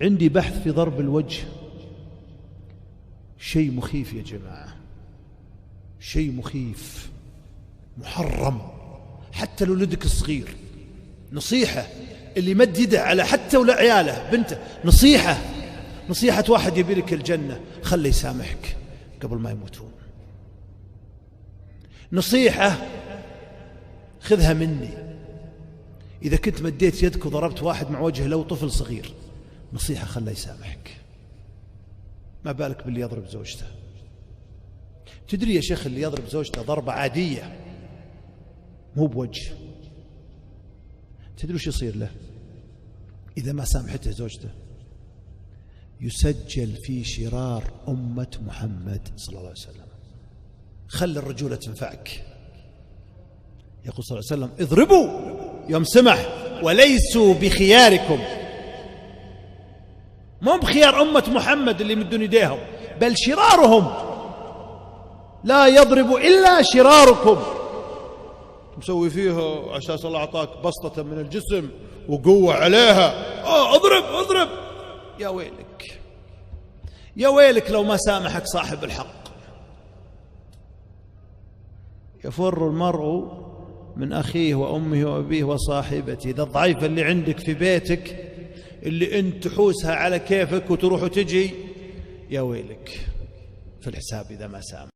عندي بحث في ضرب الوجه، شيء مخيف يا جماعة، شيء مخيف محرم حتى لو ولدك الصغير. نصيحة اللي مد يده على حتى ولا عياله بنته، نصيحة واحد يبي لك الجنة، خليه يسامحك قبل ما يموتون. نصيحة خذها مني، إذا كنت مديت يدك وضربت واحد مع وجهه لو طفل صغير، نصيحة خليه يسامحك، ما بالك باللي يضرب زوجته. تدري يا شيخ اللي يضرب زوجته ضربة عادية مو بوجه، تدري وش يصير له إذا ما سامحته زوجته؟ يسجل في شرار أمة محمد صلى الله عليه وسلم. خل الرجولة تنفعك. يقول صلى الله عليه وسلم: اضربوا يوم سمح وليسوا بخياركم، مو بخيار أمة محمد اللي يمدون يديهم، بل شرارهم، لا يضرب إلا شراركم. مسوي فيها عشان الله أعطاك بسطة من الجسم وقوة عليها، اضرب. يا ويلك يا ويلك لو ما سامحك صاحب الحق. يفر المرء من أخيه وأمه وأبيه وصاحبته. إذا الضعيف اللي عندك في بيتك اللي أنت تحوسها على كيفك وتروح وتجي، يا ويلك في الحساب إذا ما سامح.